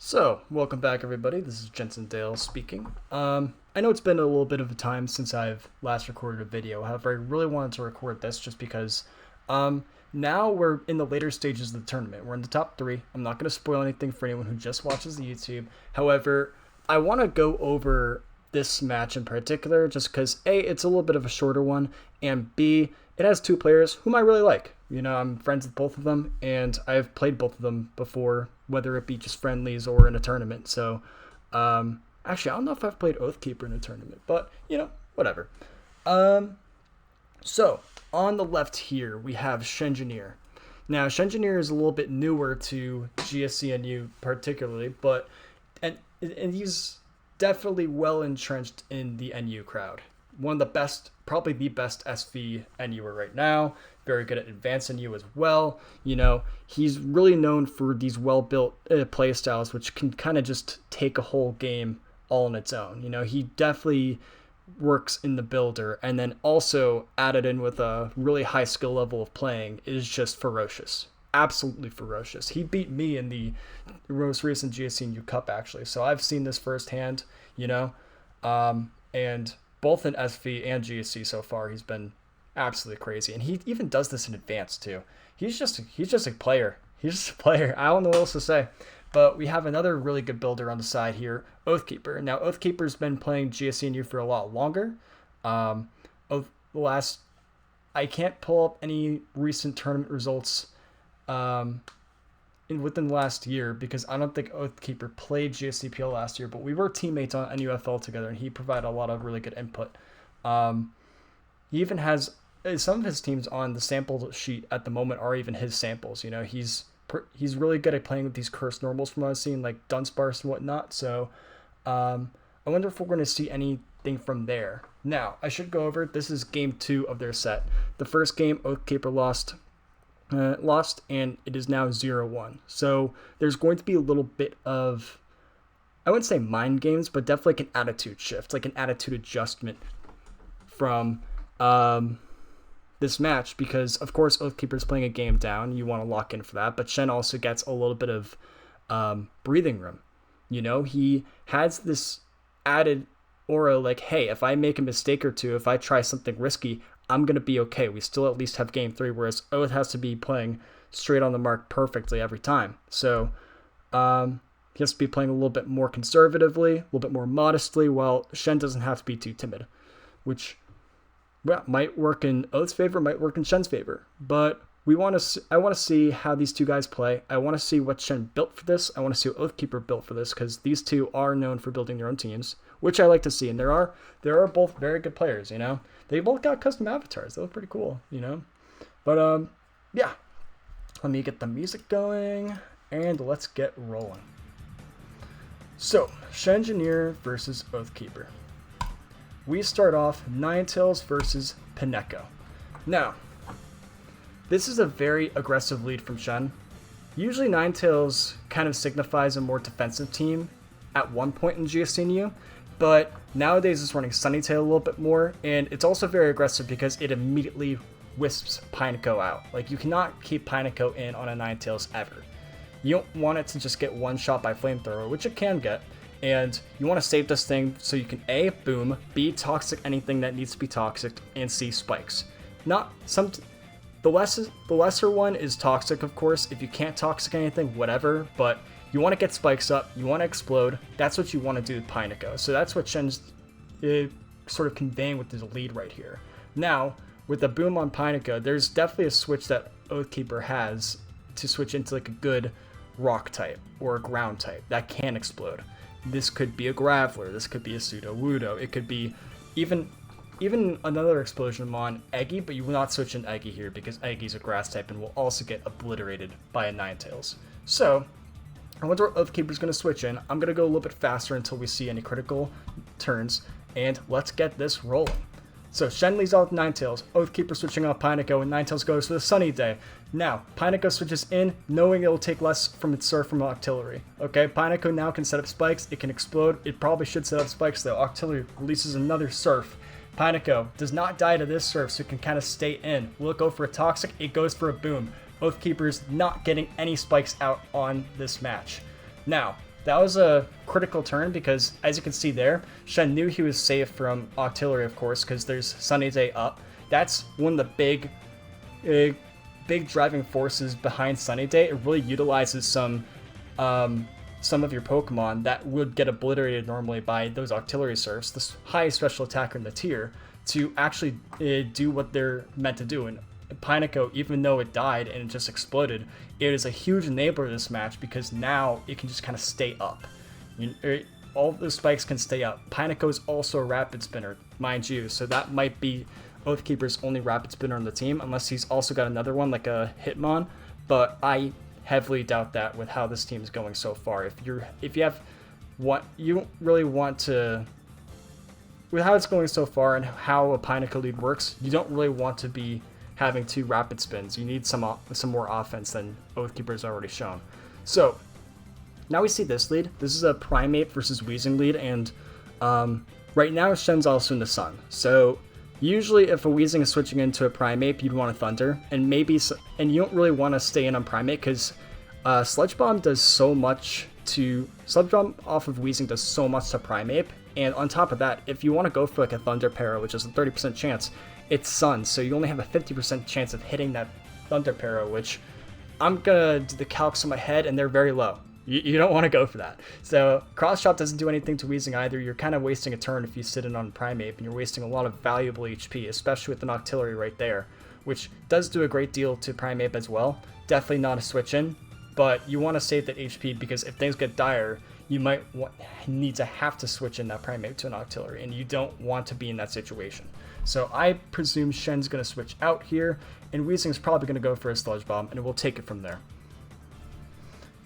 So, welcome back, everybody. This is Jensentational speaking. I know it's been a little bit of a time since I've last recorded a video. However, I really wanted to record this just because now we're in the later stages of the tournament. We're in the top three. I'm not going to spoil anything for anyone who just watches the YouTube. However, I want to go over this match in particular just because A, it's a little bit of a shorter one, and B, it has two players whom I really like. You know, I'm friends with both of them, and I've played both of them before, whether it be just friendlies or in a tournament. So, actually, I don't know if I've played Oathkeeper in a tournament, but, you know, whatever. So, on the left here, we have Shengineer. Now, Shengineer is a little bit newer to GSCNU particularly, but, and he's definitely well entrenched in the NU crowd. One of the best, probably the best SV NUer right now. Very good at advanced NU as well. You know, he's really known for these well-built play styles, which can kind of just take a whole game all on its own. You know, he definitely works in the builder, and then also added in with a really high skill level of playing is just ferocious. Absolutely ferocious. He beat me in the most recent GSCNU Cup, actually. So I've seen this firsthand, you know, and both in SV and GSC so far, he's been absolutely crazy. And he even does this in advance too. He's just a player. He's just a player. I don't know what else to say. But we have another really good builder on the side here, Oathkeeper. Now, Oathkeeper's been playing GSCNU for a lot longer. I can't pull up any recent tournament results within the last year because I don't think Oathkeeper played GSCPL last year, but we were teammates on NUFL together, and he provided a lot of really good input. He even has some of his teams on the sample sheet at the moment are even his samples. You know, he's really good at playing with these cursed normals from what I've seen, like Dunsparce and whatnot. So I wonder if we're going to see anything from there. Now, I should go over, this is game 2 of their set. The first game, Oathkeeper lost, and it is now 0-1. So there's going to be a little bit of, I wouldn't say mind games, but definitely like an attitude shift, like an attitude adjustment from this match, because of course Oathkeeper's playing a game down. You want to lock in for that, but Shen also gets a little bit of breathing room. You know, he has this added aura like, hey, if I make a mistake or two, if I try something risky, I'm going to be okay. We still at least have game 3, whereas Oath has to be playing straight on the mark perfectly every time. So he has to be playing a little bit more conservatively, a little bit more modestly, while Shen doesn't have to be too timid, which might work in Oath's favor, might work in Shen's favor. But I want to see how these two guys play. I want to see what Shen built for this. I want to see what Oathkeeper built for this, because these two are known for building their own teams, which I like to see. And there are both very good players, you know. They both got custom avatars. They look pretty cool, you know. But yeah. Let me get the music going, and let's get rolling. So, Shengineer versus Oathkeeper. We start off Ninetales versus Pineko. Now, this is a very aggressive lead from Shen. Usually Ninetales kind of signifies a more defensive team at one point in GSCNU, but nowadays it's running Sunnytail a little bit more, and it's also very aggressive because it immediately wisps Pineko out. Like, you cannot keep Pineko in on a Ninetales ever. You don't want it to just get one shot by Flamethrower, which it can get, and you want to save this thing so you can A, boom, B, toxic anything that needs to be toxic, and C, spikes. The lesser one is toxic, of course. If you can't toxic anything, whatever, but you want to get spikes up, you want to explode, that's what you want to do with Pineko. So that's what Shen's sort of conveying with his lead right here. Now, with the boom on Pineko, there's definitely a switch that Oathkeeper has to switch into like a good rock type or a ground type that can explode. This could be a Graveler, this could be a Pseudo-Wudo, it could be even another explosion on Eggy, but you will not switch in Eggy here because Eggy's a grass type and will also get obliterated by a Ninetales. So, I wonder what Oathkeeper's going to switch in. I'm going to go a little bit faster until we see any critical turns, and let's get this rolling. So, Shen leads out with Ninetales, Oathkeeper switching off Pineko, and Ninetales goes for the Sunny Day. Now, Pineko switches in, knowing it will take less from its Surf from Octillery. Okay, Pineko now can set up spikes, it can explode, it probably should set up spikes though. Octillery releases another Surf. Pineko does not die to this Surf, so it can kind of stay in. Will it go for a Toxic? It goes for a Boom. Oathkeeper's not getting any spikes out on this match. Now, that was a critical turn because, as you can see there, Shen knew he was safe from Octillery, of course, because there's Sunny Day up. That's one of the big driving forces behind Sunny Day. It really utilizes some of your Pokemon that would get obliterated normally by those Octillery Surfs, the highest special attacker in the tier, to actually do what they're meant to do. And Pineco, even though it died and it just exploded, it is a huge enabler of this match because now it can just kind of stay up. All the spikes can stay up. Pineco is also a rapid spinner, mind you, so that might be Oathkeeper's only rapid spinner on the team, unless he's also got another one like a Hitmon, but I heavily doubt that with how this team is going so far. If you have what you don't really want to, with how it's going so far and how a Pineco lead works, you don't really want to be having 2 rapid spins. You need some more offense than Oathkeeper's already shown. So now we see this lead. This is a Primeape versus Weezing lead, and right now Shen's also in the sun. So usually if a Weezing is switching into a Primeape, you'd want a Thunder, and you don't really want to stay in on Primeape because Sludge Bomb does so much to Sludge Bomb off of Weezing does so much to Primeape, and on top of that, if you want to go for like a Thunder Para, which is a 30% chance, it's Sun, so you only have a 50% chance of hitting that Thunder Para, which I'm gonna do the calcs in my head, and they're very low. You don't want to go for that. So Cross Chop doesn't do anything to Weezing either. You're kind of wasting a turn if you sit in on Primeape, and you're wasting a lot of valuable HP, especially with an Octillery right there, which does do a great deal to Primeape as well. Definitely not a switch in, but you want to save that HP because if things get dire, you might need to have to switch in that Primeape to an Octillery, and you don't want to be in that situation. So I presume Shen's going to switch out here, and Weezing's probably going to go for a Sludge Bomb, and we'll take it from there.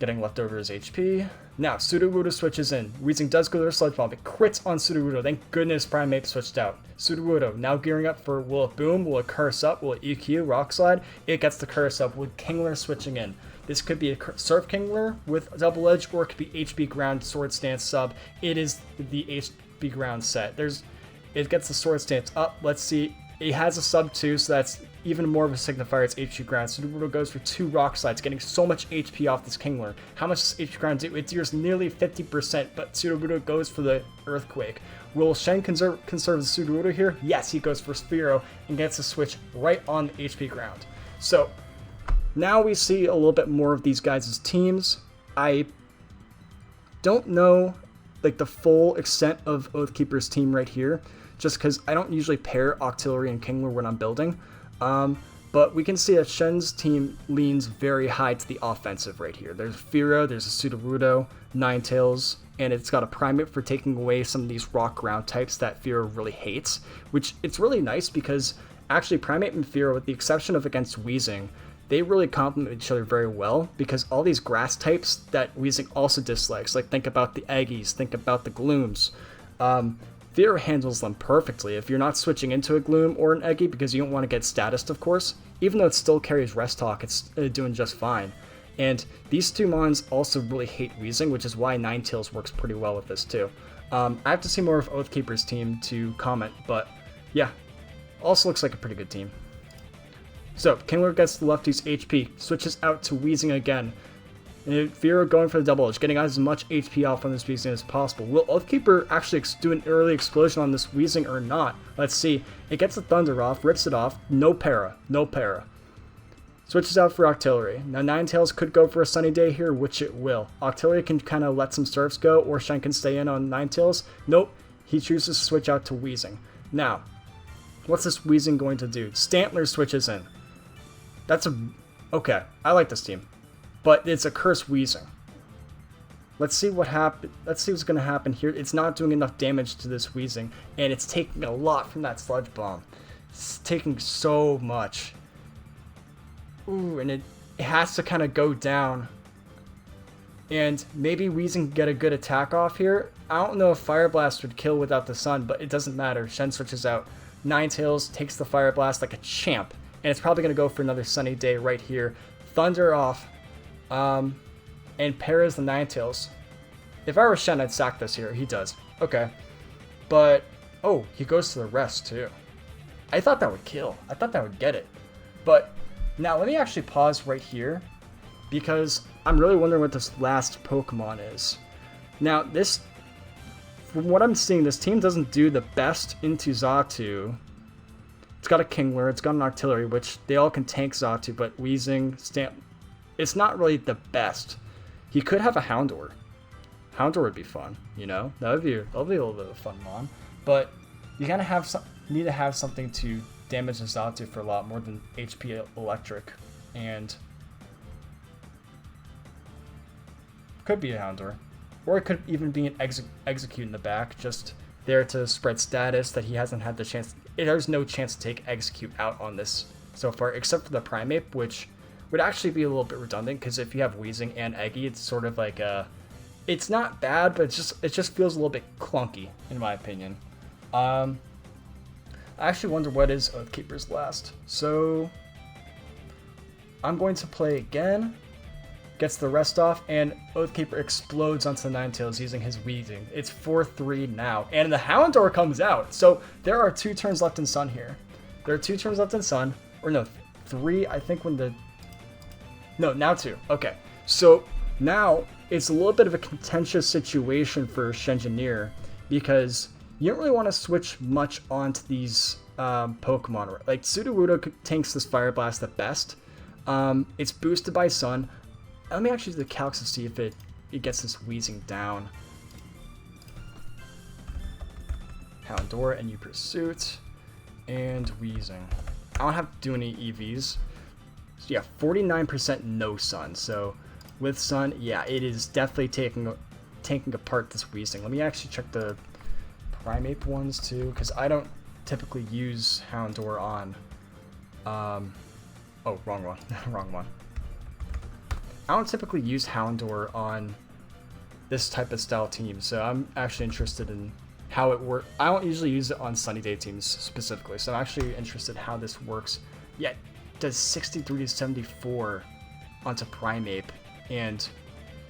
Getting leftovers HP. Now, Sudowoodo switches in. Weezing does go to a Sludge Bomb. It crits on Sudowoodo. Thank goodness Primeape switched out. Sudowoodo now gearing up for will it Boom, will it Curse Up, will it EQ, Rock Slide? It gets the Curse Up with Kingler switching in. This could be a Surf Kingler with Double Edge, or it could be HP Ground Sword Stance sub. It is the HP Ground set. It gets the Sword Stance up. Let's see. It has a sub too, so that's even more of a signifier. It's HP Ground. Sudowoodo goes for 2 Rock Slides, getting so much HP off this Kingler. How much does HP Ground do? It deals nearly 50%, but Sudowoodo goes for the Earthquake. Will Shen conserve the Sudowoodo here? Yes, he goes for Sphero and gets a switch right on the HP Ground. So now we see a little bit more of these guys' teams. I don't know like the full extent of Oathkeeper's team right here, just because I don't usually pair Octillery and Kingler when I'm building. But we can see that Shen's team leans very high to the offensive right here. There's Fearow, there's a Sudowoodo, Ninetales, and it's got a Primeape for taking away some of these rock ground types that Fearow really hates, which it's really nice because actually Primeape and Fearow, with the exception of against Weezing, they really complement each other very well because all these grass types that Weezing also dislikes, like think about the Eggies, think about the Glooms, Fearow handles them perfectly if you're not switching into a Gloom or an Eggy because you don't want to get statused, of course. Even though it still carries Rest Talk, it's doing just fine. And these two mons also really hate Weezing, which is why Ninetales works pretty well with this too. I have to see more of Oathkeeper's team to comment, but yeah, also looks like a pretty good team. So, Kingler gets the lefty's HP, switches out to Weezing again. Fearow going for the Double Edge, getting as much HP off on this Weezing as possible. Will Oathkeeper actually do an early explosion on this Weezing or not? Let's see. It gets the Thunder off, rips it off, no para, no para. Switches out for Octillery. Now Ninetales could go for a Sunny Day here, which it will. Octillery can kind of let some Surfs go, or Shen can stay in on Ninetales. Nope, he chooses to switch out to Weezing. Now, what's this Weezing going to do? Stantler switches in. Okay, I like this team. But it's a Curse Weezing. Let's see what happen. Let's see what's going to happen here. It's not doing enough damage to this Weezing, and it's taking a lot from that Sludge Bomb. It's taking so much. Ooh, and it has to kind of go down. And maybe Weezing can get a good attack off here. I don't know if Fire Blast would kill without the sun, but it doesn't matter. Shen switches out. Ninetales takes the Fire Blast like a champ, and it's probably going to go for another Sunny Day right here. Thunder off. And Para's the Ninetales. If I were Shen, I'd sack this here. He does. Okay. But, oh, he goes to the rest too. I thought that would kill. I thought that would get it. But, now let me actually pause right here, because I'm really wondering what this last Pokemon is. Now, this, from what I'm seeing, this team doesn't do the best into Xatu. It's got a Kingler, it's got an Artillery, which they all can tank Xatu, but Weezing, Stamp, it's not really the best. He could have a Houndour. Houndour would be fun, you know? That'll be a little bit of fun mon. But you kind of need to have something to damage the Xatu for a lot more than HP Electric. And could be a Houndour. Or it could even be an Execute in the back, just there to spread status that he hasn't had the chance. There's no chance to take Execute out on this so far, except for the Primeape, which would actually be a little bit redundant, because if you have Weezing and Eggy, it's sort of like a... It's not bad, but it just feels a little bit clunky, in my opinion. I actually wonder what is Oathkeeper's last. So I'm going to play again. Gets the rest off, and Oathkeeper explodes onto the Ninetales using his Weezing. It's 4-3 now, and the Houndour comes out. So there are 2 turns left in Sun here. There are 2 turns left in Sun, or no, 3. I think when the now 2. Okay, so now it's a little bit of a contentious situation for Shengineer, because you don't really want to switch much onto these Pokemon. Like Sudowoodo tanks this Fire Blast the best. It's boosted by Sun. Let me actually do the calcs to see if it gets this Weezing down. Houndour and you Pursuit and Weezing. I don't have to do any EVs. So yeah, 49% no Sun. So with Sun, yeah, it is definitely taking apart this Weezing. Let me actually check the Primeape ones too, because I don't typically use Houndour on. Oh, wrong one. Wrong one. I don't typically use Houndour on this type of style team, so I'm actually interested in how it works. I don't usually use it on Sunny Day teams specifically, so I'm actually interested in how this works. Yeah, it does 63 to 74 onto Primeape, and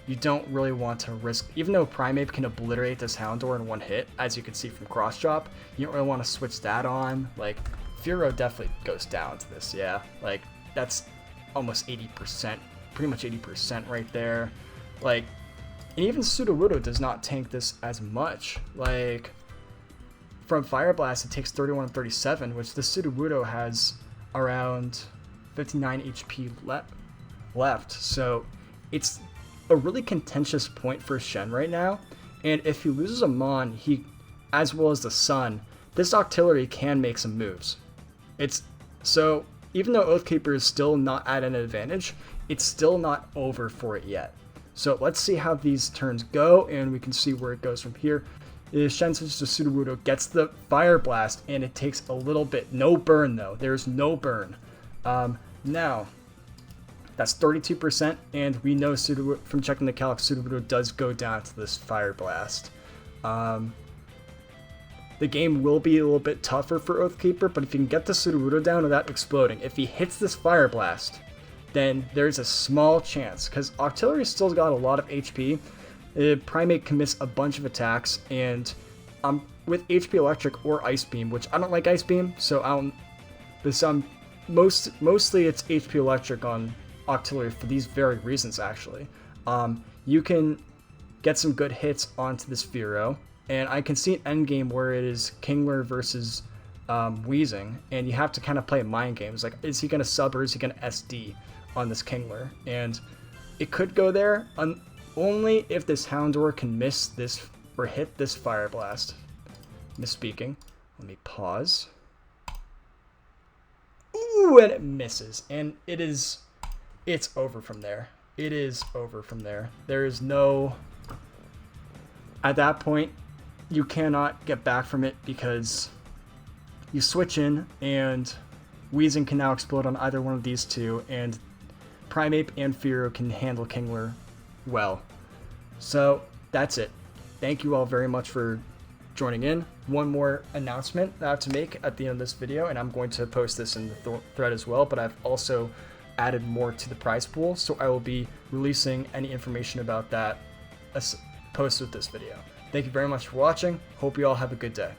you don't really want to risk, even though Primeape can obliterate this Houndour in one hit, as you can see from Cross Drop, you don't really want to switch that on. Like, Fearow definitely goes down to this, yeah. Like, that's almost 80%. Pretty much 80% right there. Like, and even Sudowoodo does not tank this as much. Like, from Fire Blast, it takes 31 and 37, which the Sudowoodo has around 59 HP left. So it's a really contentious point for Shen right now. And if he loses a Mon, as well as the Sun, this Octillery can make some moves. So even though Oathkeeper is still not at an advantage, it's still not over for it yet. So let's see how these turns go, and we can see where it goes from here. Shen switches to Sudowoodo, gets the Fire Blast, and it takes a little bit. No burn, though. There's no burn. Now, that's 32%, and we know from checking the calc, Sudowoodo does go down to this Fire Blast. The game will be a little bit tougher for Oathkeeper, but if you can get the Sudowoodo down without exploding, if he hits this Fire Blast, then there's a small chance, because Octillery still got a lot of HP. Primeape can miss a bunch of attacks, and with HP Electric or Ice Beam, which I don't like Ice Beam, so mostly it's HP Electric on Octillery for these very reasons, actually. You can get some good hits onto this Fearow, and I can see an endgame where it is Kingler versus Weezing, and you have to kind of play mind games. Like, is he going to sub or is he going to SD on this Kingler? And it could go there only if this Houndour can miss this or hit this Fire Blast. Misspeaking. Let me pause. Ooh, and it misses. And it's over from there. It is over from there. There is no... At that point, you cannot get back from it, because you switch in, and Weezing can now explode on either one of these two, and Primeape and Fearow can handle Kingler well. So that's it. Thank you all very much for joining in. One more announcement that I have to make at the end of this video, and I'm going to post this in the thread as well, but I've also added more to the prize pool, so I will be releasing any information about that post with this video. Thank you very much for watching. Hope you all have a good day.